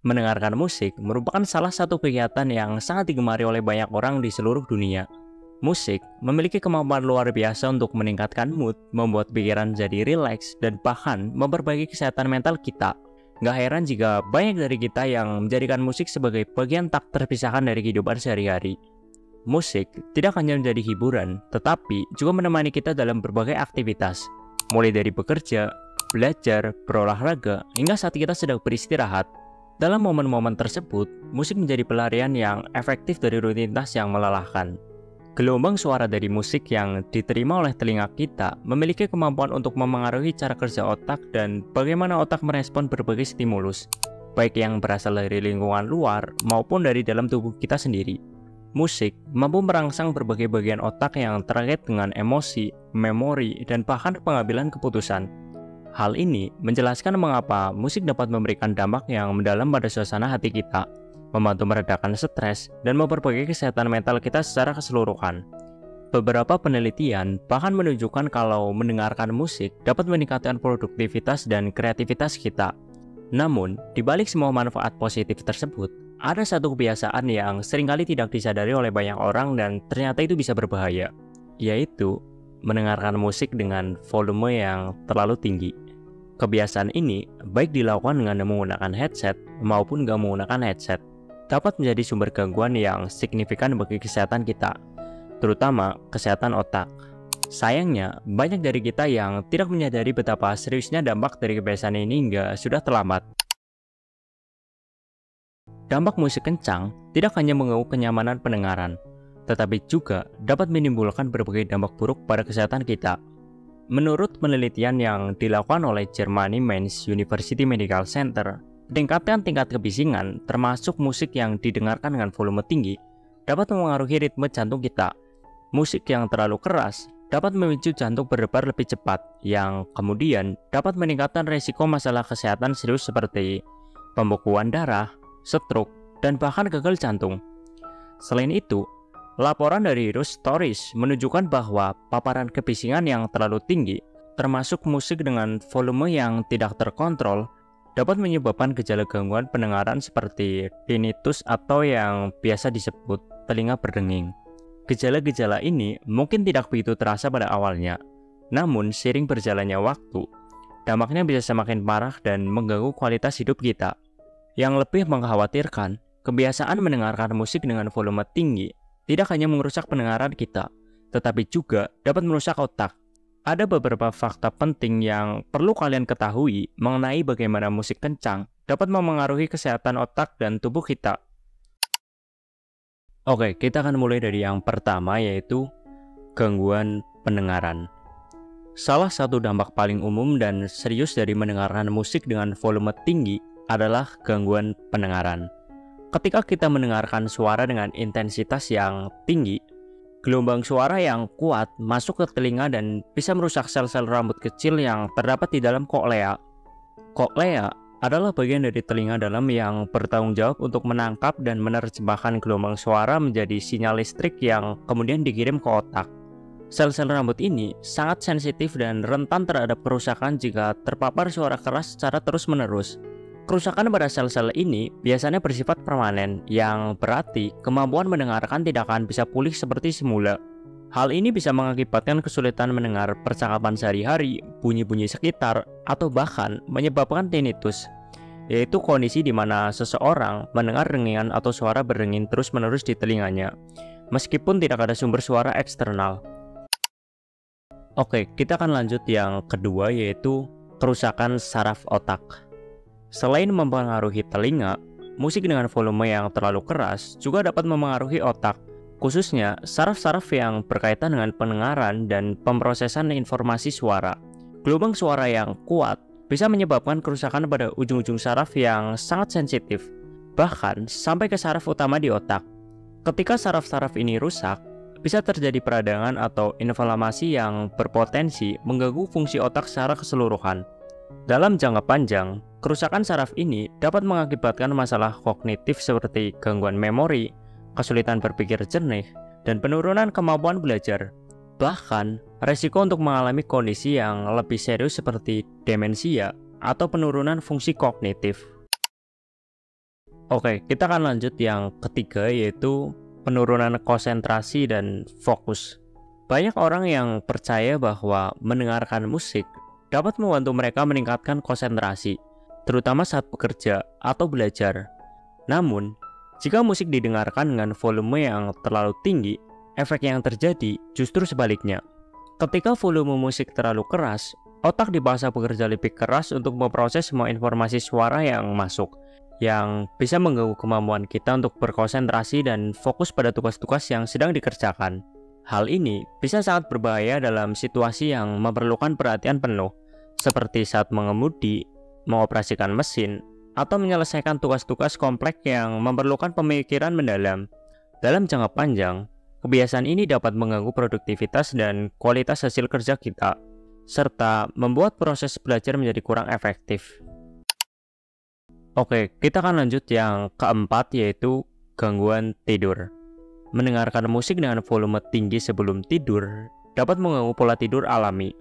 Mendengarkan musik merupakan salah satu kegiatan yang sangat digemari oleh banyak orang di seluruh dunia. Musik memiliki kemampuan luar biasa untuk meningkatkan mood, membuat pikiran jadi rileks, dan bahkan memperbaiki kesehatan mental kita. Gak heran jika banyak dari kita yang menjadikan musik sebagai bagian tak terpisahkan dari kehidupan sehari-hari. Musik tidak hanya menjadi hiburan, tetapi juga menemani kita dalam berbagai aktivitas, mulai dari bekerja, belajar, berolahraga, hingga saat kita sedang beristirahat. Dalam momen-momen tersebut, musik menjadi pelarian yang efektif dari rutinitas yang melelahkan. Gelombang suara dari musik yang diterima oleh telinga kita memiliki kemampuan untuk memengaruhi cara kerja otak dan bagaimana otak merespon berbagai stimulus, baik yang berasal dari lingkungan luar maupun dari dalam tubuh kita sendiri. Musik mampu merangsang berbagai bagian otak yang terkait dengan emosi, memori, dan bahkan pengambilan keputusan. Hal ini menjelaskan mengapa musik dapat memberikan dampak yang mendalam pada suasana hati kita, membantu meredakan stres, dan memperbaiki kesehatan mental kita secara keseluruhan. Beberapa penelitian bahkan menunjukkan kalau mendengarkan musik dapat meningkatkan produktivitas dan kreativitas kita. Namun, di balik semua manfaat positif tersebut, ada satu kebiasaan yang seringkali tidak disadari oleh banyak orang dan ternyata itu bisa berbahaya, yaitu mendengarkan musik dengan volume yang terlalu tinggi. Kebiasaan ini baik dilakukan dengan menggunakan headset maupun gak menggunakan headset, dapat menjadi sumber gangguan yang signifikan bagi kesehatan kita, terutama kesehatan otak. Sayangnya, banyak dari kita yang tidak menyadari betapa seriusnya dampak dari kebiasaan ini hingga sudah terlambat. Dampak musik kencang tidak hanya mengganggu kenyamanan pendengaran, tetapi juga dapat menimbulkan berbagai dampak buruk pada kesehatan kita. Menurut penelitian yang dilakukan oleh Germany Mainz University Medical Center, peningkatan tingkat kebisingan termasuk musik yang didengarkan dengan volume tinggi dapat memengaruhi ritme jantung kita. Musik yang terlalu keras dapat memicu jantung berdebar lebih cepat, yang kemudian dapat meningkatkan risiko masalah kesehatan serius seperti pembekuan darah, stroke, dan bahkan gagal jantung. Selain itu, laporan dari Rus Stories menunjukkan bahwa paparan kebisingan yang terlalu tinggi, termasuk musik dengan volume yang tidak terkontrol, dapat menyebabkan gejala gangguan pendengaran seperti tinnitus atau yang biasa disebut telinga berdenging. Gejala-gejala ini mungkin tidak begitu terasa pada awalnya, namun seiring berjalannya waktu, dampaknya bisa semakin parah dan mengganggu kualitas hidup kita. Yang lebih mengkhawatirkan, kebiasaan mendengarkan musik dengan volume tinggi tidak hanya merusak pendengaran kita, tetapi juga dapat merusak otak. Ada beberapa fakta penting yang perlu kalian ketahui mengenai bagaimana musik kencang dapat memengaruhi kesehatan otak dan tubuh kita. Oke, kita akan mulai dari yang pertama, yaitu gangguan pendengaran. Salah satu dampak paling umum dan serius dari mendengarkan musik dengan volume tinggi adalah gangguan pendengaran. Ketika kita mendengarkan suara dengan intensitas yang tinggi, gelombang suara yang kuat masuk ke telinga dan bisa merusak sel-sel rambut kecil yang terdapat di dalam koklea. Koklea adalah bagian dari telinga dalam yang bertanggung jawab untuk menangkap dan menerjemahkan gelombang suara menjadi sinyal listrik yang kemudian dikirim ke otak. Sel-sel rambut ini sangat sensitif dan rentan terhadap kerusakan jika terpapar suara keras secara terus-menerus. Kerusakan pada sel-sel ini biasanya bersifat permanen, yang berarti kemampuan mendengarkan tidak akan bisa pulih seperti semula. Hal ini bisa mengakibatkan kesulitan mendengar percakapan sehari-hari, bunyi-bunyi sekitar, atau bahkan menyebabkan tinnitus, yaitu kondisi di mana seseorang mendengar dengingan atau suara berdenging terus-menerus di telinganya, meskipun tidak ada sumber suara eksternal. Oke, kita akan lanjut yang kedua, yaitu kerusakan saraf otak. Selain mempengaruhi telinga, musik dengan volume yang terlalu keras juga dapat memengaruhi otak, khususnya saraf-saraf yang berkaitan dengan pendengaran dan pemrosesan informasi suara. Gelombang suara yang kuat bisa menyebabkan kerusakan pada ujung-ujung saraf yang sangat sensitif, bahkan sampai ke saraf utama di otak. Ketika saraf-saraf ini rusak, bisa terjadi peradangan atau inflamasi yang berpotensi mengganggu fungsi otak secara keseluruhan. Dalam jangka panjang, kerusakan saraf ini dapat mengakibatkan masalah kognitif seperti gangguan memori, kesulitan berpikir jernih, dan penurunan kemampuan belajar. Bahkan, resiko untuk mengalami kondisi yang lebih serius seperti demensia atau penurunan fungsi kognitif. Oke, kita akan lanjut yang ketiga, yaitu penurunan konsentrasi dan fokus. Banyak orang yang percaya bahwa mendengarkan musik dapat membantu mereka meningkatkan konsentrasi, terutama saat bekerja atau belajar. Namun, jika musik didengarkan dengan volume yang terlalu tinggi, efek yang terjadi justru sebaliknya. Ketika volume musik terlalu keras, otak dipaksa bekerja lebih keras untuk memproses semua informasi suara yang masuk, yang bisa mengganggu kemampuan kita untuk berkonsentrasi dan fokus pada tugas-tugas yang sedang dikerjakan. Hal ini bisa sangat berbahaya dalam situasi yang memerlukan perhatian penuh, seperti saat mengemudi, mengoperasikan mesin, atau menyelesaikan tugas-tugas kompleks yang memerlukan pemikiran mendalam. Dalam jangka panjang, kebiasaan ini dapat mengganggu produktivitas dan kualitas hasil kerja kita, serta membuat proses belajar menjadi kurang efektif. Oke, kita akan lanjut yang keempat, yaitu gangguan tidur. Mendengarkan musik dengan volume tinggi sebelum tidur dapat mengganggu pola tidur alami.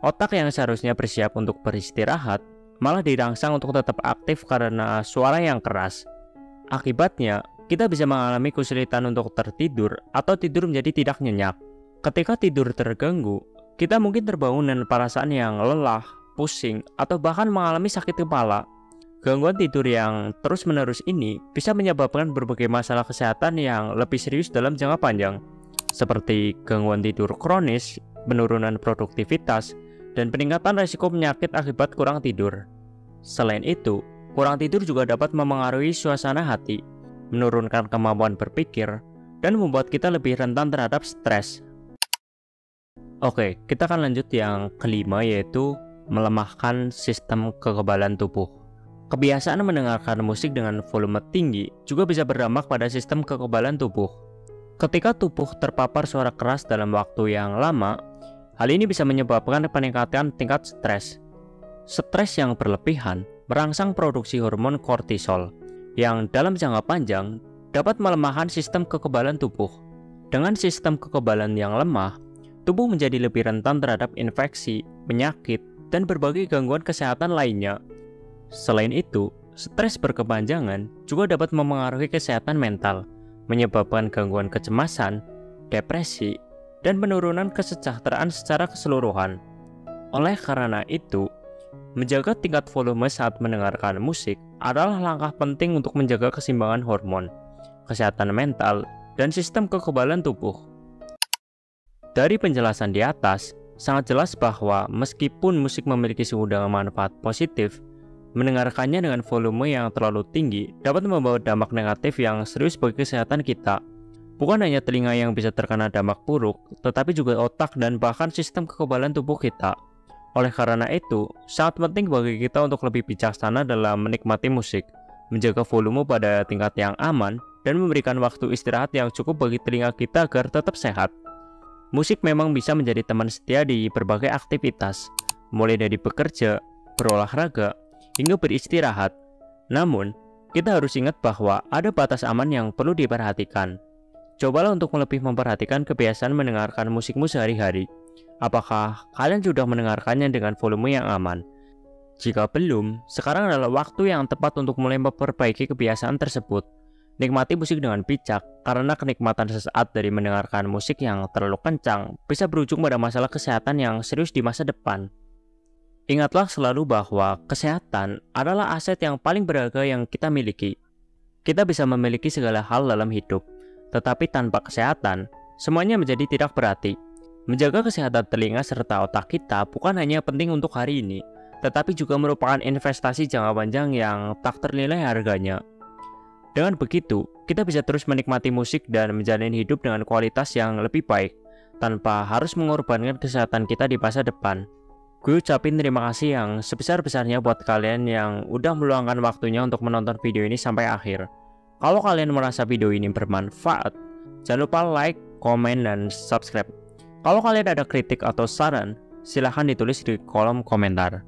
Otak yang seharusnya bersiap untuk beristirahat malah dirangsang untuk tetap aktif karena suara yang keras. Akibatnya, kita bisa mengalami kesulitan untuk tertidur atau tidur menjadi tidak nyenyak. Ketika tidur terganggu, kita mungkin terbangun dengan perasaan yang lelah, pusing, atau bahkan mengalami sakit kepala. Gangguan tidur yang terus-menerus ini bisa menyebabkan berbagai masalah kesehatan yang lebih serius dalam jangka panjang, seperti gangguan tidur kronis, penurunan produktivitas, dan peningkatan risiko penyakit akibat kurang tidur. Selain itu, kurang tidur juga dapat memengaruhi suasana hati, menurunkan kemampuan berpikir, dan membuat kita lebih rentan terhadap stres. Oke, kita akan lanjut yang kelima, yaitu melemahkan sistem kekebalan tubuh. Kebiasaan mendengarkan musik dengan volume tinggi juga bisa berdampak pada sistem kekebalan tubuh. Ketika tubuh terpapar suara keras dalam waktu yang lama, hal ini bisa menyebabkan peningkatan tingkat stres. Stres yang berlebihan merangsang produksi hormon kortisol, yang dalam jangka panjang dapat melemahkan sistem kekebalan tubuh. Dengan sistem kekebalan yang lemah, tubuh menjadi lebih rentan terhadap infeksi, penyakit, dan berbagai gangguan kesehatan lainnya. Selain itu, stres berkepanjangan juga dapat memengaruhi kesehatan mental, menyebabkan gangguan kecemasan, depresi, dan penurunan kesejahteraan secara keseluruhan. Oleh karena itu, menjaga tingkat volume saat mendengarkan musik adalah langkah penting untuk menjaga keseimbangan hormon, kesehatan mental, dan sistem kekebalan tubuh. Dari penjelasan di atas, sangat jelas bahwa meskipun musik memiliki segudang manfaat positif, mendengarkannya dengan volume yang terlalu tinggi dapat membawa dampak negatif yang serius bagi kesehatan kita. Bukan hanya telinga yang bisa terkena dampak buruk, tetapi juga otak dan bahkan sistem kekebalan tubuh kita. Oleh karena itu, sangat penting bagi kita untuk lebih bijaksana dalam menikmati musik, menjaga volume pada tingkat yang aman, dan memberikan waktu istirahat yang cukup bagi telinga kita agar tetap sehat. Musik memang bisa menjadi teman setia di berbagai aktivitas, mulai dari bekerja, berolahraga, hingga beristirahat. Namun, kita harus ingat bahwa ada batas aman yang perlu diperhatikan. Cobalah untuk lebih memperhatikan kebiasaan mendengarkan musikmu sehari-hari. Apakah kalian sudah mendengarkannya dengan volume yang aman? Jika belum, sekarang adalah waktu yang tepat untuk mulai memperbaiki kebiasaan tersebut. Nikmati musik dengan bijak, karena kenikmatan sesaat dari mendengarkan musik yang terlalu kencang bisa berujung pada masalah kesehatan yang serius di masa depan. Ingatlah selalu bahwa kesehatan adalah aset yang paling berharga yang kita miliki. Kita bisa memiliki segala hal dalam hidup, tetapi tanpa kesehatan, semuanya menjadi tidak berarti. Menjaga kesehatan telinga serta otak kita bukan hanya penting untuk hari ini, tetapi juga merupakan investasi jangka panjang yang tak ternilai harganya. Dengan begitu, kita bisa terus menikmati musik dan menjalani hidup dengan kualitas yang lebih baik, tanpa harus mengorbankan kesehatan kita di masa depan. Gue ucapin terima kasih yang sebesar-besarnya buat kalian yang udah meluangkan waktunya untuk menonton video ini sampai akhir. Kalau kalian merasa video ini bermanfaat, jangan lupa like, komen, dan subscribe. Kalau kalian ada kritik atau saran, silahkan ditulis di kolom komentar.